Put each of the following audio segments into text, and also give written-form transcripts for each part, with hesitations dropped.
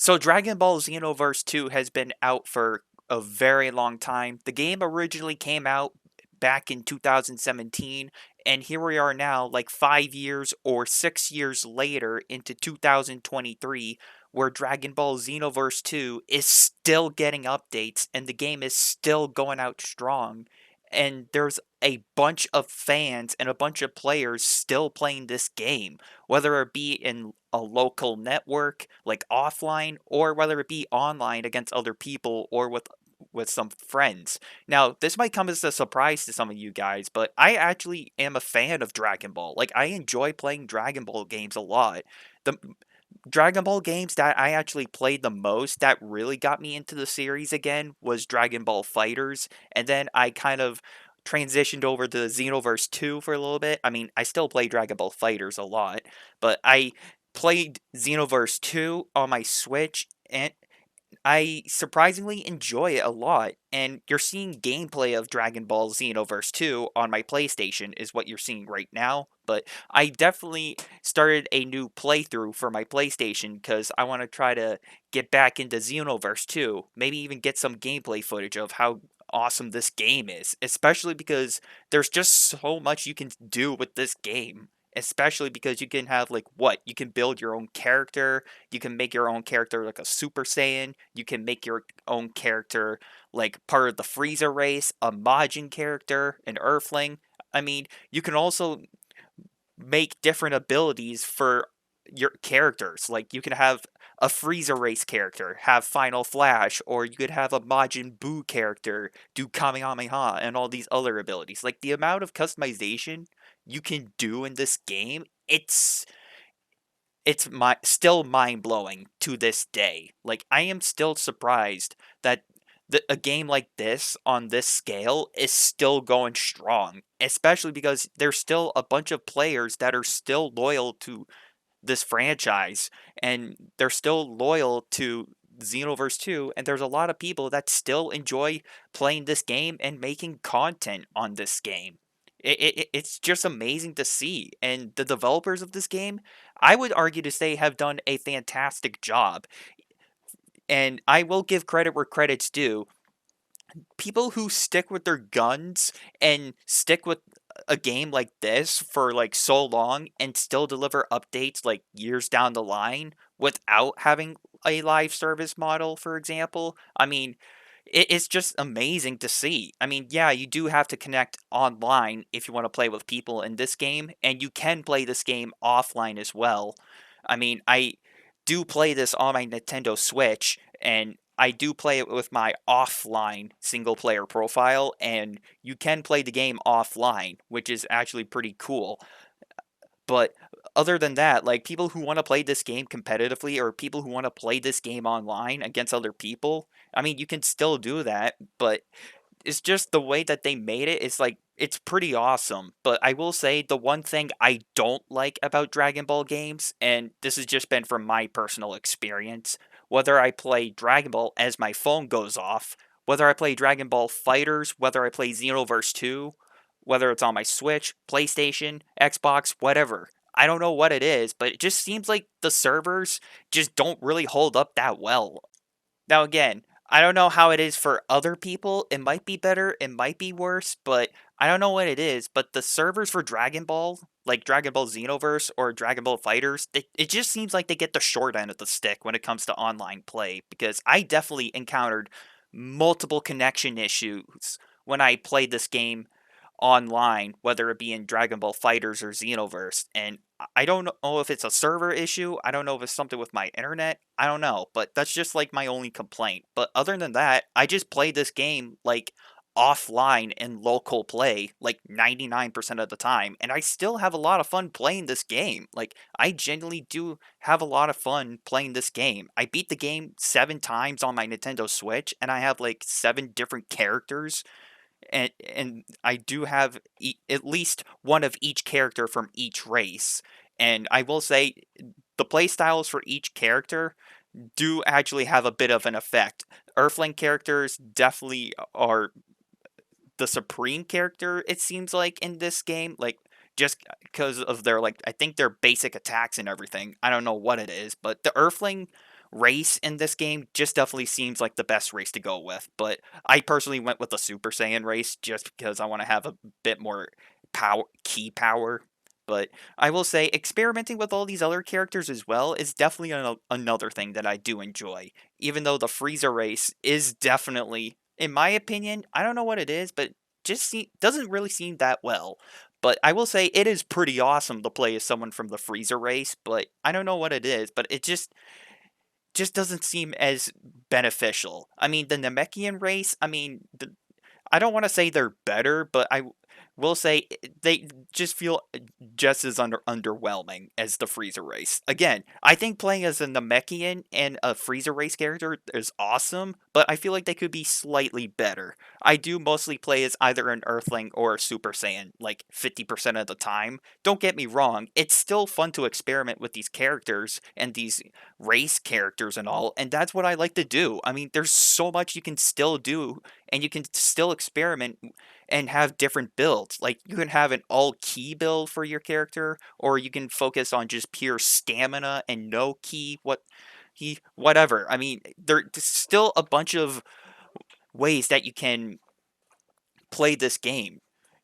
So Dragon Ball Xenoverse 2 has been out for a very long time. The game originally came out back in 2017, and here we are now, like 5 years or 6 years later into 2023, where Dragon Ball Xenoverse 2 is still getting updates and the game is still going out strong. And there's a bunch of fans and a bunch of players still playing this game, whether it be in a local network, like offline, or whether it be online against other people or with some friends. Now, this might come as a surprise to some of you guys, but I actually am a fan of Dragon Ball. Like, I enjoy playing Dragon Ball games a lot. The Dragon Ball games that I actually played the most that really got me into the series again was Dragon Ball Fighters, and then I kind of transitioned over to Xenoverse 2 for a little bit. I mean, I still play Dragon Ball Fighters a lot, but I played Xenoverse 2 on my Switch, and I surprisingly enjoy it a lot, and you're seeing gameplay of Dragon Ball Xenoverse 2 on my PlayStation is what you're seeing right now, but I definitely started a new playthrough for my PlayStation because I want to try to get back into Xenoverse 2, maybe even get some gameplay footage of how awesome this game is, especially because there's just so much you can do with this game. Especially because you can have, like, what? You can build your own character, you can make your own character like a Super Saiyan. You can make your own character like part of the Frieza race, a Majin character, an Earthling. I mean, you can also make different abilities for your characters. Like you can have a Frieza race character have Final Flash, or you could have a Majin Buu character do Kamehameha and all these other abilities. Like the amount of customization you can do in this game, it's still mind blowing to this day. Like I am still surprised that a game like this on this scale is still going strong, especially because there's still a bunch of players that are still loyal to this franchise and they're still loyal to Xenoverse 2, and there's a lot of people that still enjoy playing this game and making content on this game. It's just amazing to see. And the developers of this game, I would argue to say, have done a fantastic job. And I will give credit where credit's due. People who stick with their guns and stick with a game like this for like so long and still deliver updates like years down the line without having a live service model, for example. I mean, it's just amazing to see. I mean, yeah, you do have to connect online if you want to play with people in this game, and you can play this game offline as well. I mean, I do play this on my Nintendo Switch, and I do play it with my offline single player profile, and you can play the game offline, which is actually pretty cool. But other than that, like people who want to play this game competitively or people who want to play this game online against other people, I mean, you can still do that, but it's just the way that they made it is like it's pretty awesome. But I will say the one thing I don't like about Dragon Ball games, and this has just been from my personal experience, whether I play Dragon Ball as my phone goes off, whether I play Dragon Ball Fighters, whether I play Xenoverse 2, whether it's on my Switch, PlayStation, Xbox, whatever. I don't know what it is, but it just seems like the servers just don't really hold up that well. Now, again, I don't know how it is for other people. It might be better, it might be worse, but I don't know what it is. But the servers for Dragon Ball, like Dragon Ball Xenoverse or Dragon Ball Fighters, it just seems like they get the short end of the stick when it comes to online play. Because I definitely encountered multiple connection issues when I played this game online, whether it be in Dragon Ball Fighters or Xenoverse. And I don't know if it's a server issue. I don't know if it's something with my internet. I don't know, but that's just like my only complaint. But other than that, I just play this game like offline and local play like 99% of the time, and I still have a lot of fun playing this game. Like I genuinely do have a lot of fun playing this game. I beat the game 7 times on my Nintendo Switch, and I have like 7 different characters, and I do have at least one of each character from each race. And I will say the play styles for each character do actually have a bit of an effect. Earthling characters definitely are the supreme character, it seems like, in this game. Like just because of their, like, I think their basic attacks and everything. I don't know what it is, but the Earthling race in this game just definitely seems like the best race to go with. But I personally went with the Super Saiyan race just because I want to have a bit more key power. But I will say, experimenting with all these other characters as well is definitely another thing that I do enjoy. Even though the Frieza race is definitely, in my opinion, I don't know what it is, but doesn't really seem that well. But I will say it is pretty awesome to play as someone from the Freezer race, but I don't know what it is, but it just doesn't seem as beneficial. I mean, the Namekian race, I mean, I don't want to say they're better, but I will say they just feel just as underwhelming as the Freezer race. Again, I think playing as a Namekian and a Freezer race character is awesome, but I feel like they could be slightly better. I do mostly play as either an Earthling or a Super Saiyan, like 50% of the time. Don't get me wrong, it's still fun to experiment with these characters and these race characters and all, and that's what I like to do. I mean, there's so much you can still do and you can still experiment and have different builds. Like you can have an all key build for your character, or you can focus on just pure stamina and no key. Whatever. I mean, there's still a bunch of ways that you can play this game.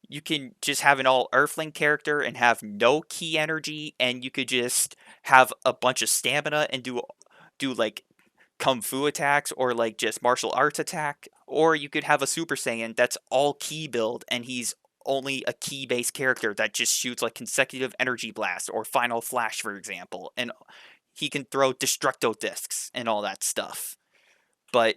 You can just have an all Earthling character and have no key energy, and you could just have a bunch of stamina and do like kung fu attacks or like just martial arts attack, or you could have a Super Saiyan that's all key build and he's only a key based character that just shoots like consecutive energy blast or final flash, for example, and he can throw destructo discs and all that stuff. But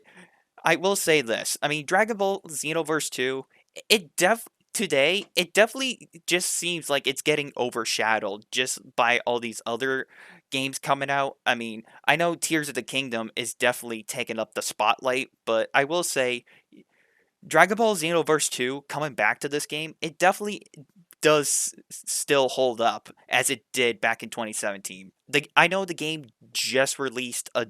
I will say this. I mean, Dragon Ball Xenoverse 2, it definitely just seems like it's getting overshadowed just by all these other games coming out. I mean, I know Tears of the Kingdom is definitely taking up the spotlight, but I will say Dragon Ball Xenoverse 2 coming back to this game, it definitely does still hold up as it did back in 2017. I know the game just released a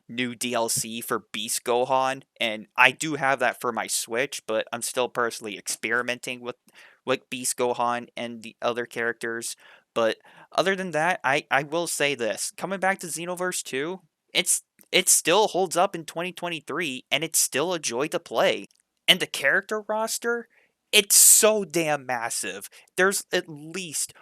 new DLC for Beast Gohan, and I do have that for my Switch, but I'm still personally experimenting with Beast Gohan and the other characters. But other than that, I will say this. Coming back to Xenoverse 2, it still holds up in 2023, and it's still a joy to play. And the character roster, it's so damn massive. There's at least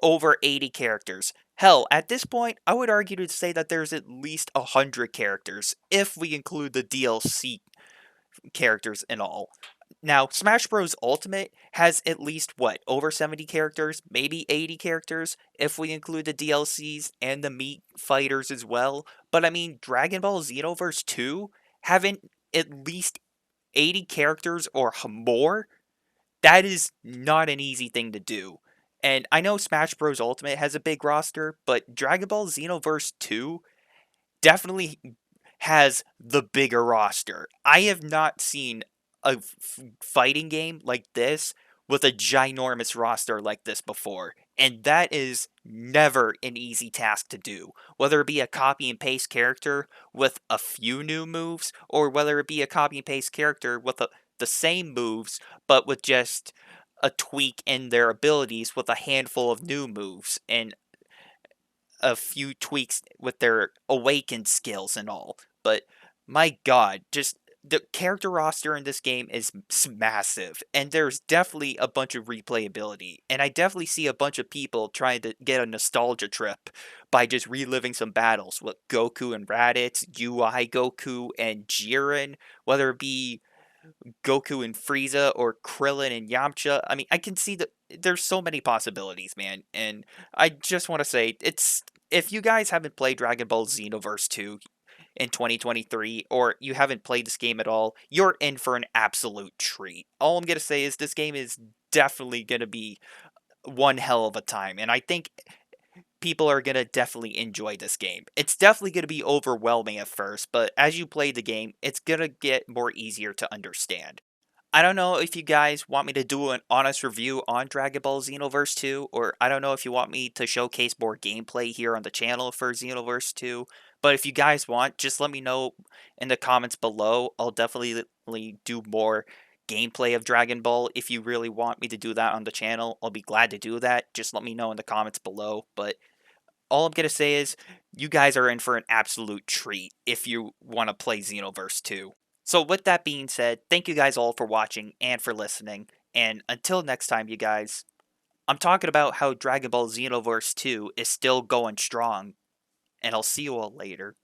over 80 characters. Hell, at this point, I would argue to say that there's at least 100 characters, if we include the DLC characters and all. Now, Smash Bros. Ultimate has at least, what, over 70 characters? Maybe 80 characters, if we include the DLCs and the meat fighters as well. But I mean, Dragon Ball Xenoverse 2 having at least 80 characters or more? That is not an easy thing to do. And I know Smash Bros. Ultimate has a big roster, but Dragon Ball Xenoverse 2 definitely has the bigger roster. I have not seen a fighting game like this with a ginormous roster like this before. And that is never an easy task to do. Whether it be a copy and paste character with a few new moves, or whether it be a copy and paste character with the same moves, but with just a tweak in their abilities with a handful of new moves and a few tweaks with their awakened skills and all. But my god, just the character roster in this game is massive, and there's definitely a bunch of replayability. And I definitely see a bunch of people trying to get a nostalgia trip by just reliving some battles with Goku and Raditz, UI Goku and Jiren, whether it be Goku and Frieza or Krillin and Yamcha. I mean, I can see that there's so many possibilities, man. And I just want to say, it's if you guys haven't played Dragon Ball Xenoverse 2 in 2023, or you haven't played this game at all, you're in for an absolute treat. All I'm going to say is this game is definitely going to be one hell of a time. And I think people are going to definitely enjoy this game. It's definitely going to be overwhelming at first, but as you play the game, it's going to get more easier to understand. I don't know if you guys want me to do an honest review on Dragon Ball Xenoverse 2, or I don't know if you want me to showcase more gameplay here on the channel for Xenoverse 2, but if you guys want, just let me know in the comments below. I'll definitely do more gameplay of Dragon Ball. If you really want me to do that on the channel, I'll be glad to do that. Just let me know in the comments below, but all I'm going to say is you guys are in for an absolute treat if you want to play Xenoverse 2. So with that being said, thank you guys all for watching and for listening. And until next time, you guys, I'm talking about how Dragon Ball Xenoverse 2 is still going strong. And I'll see you all later.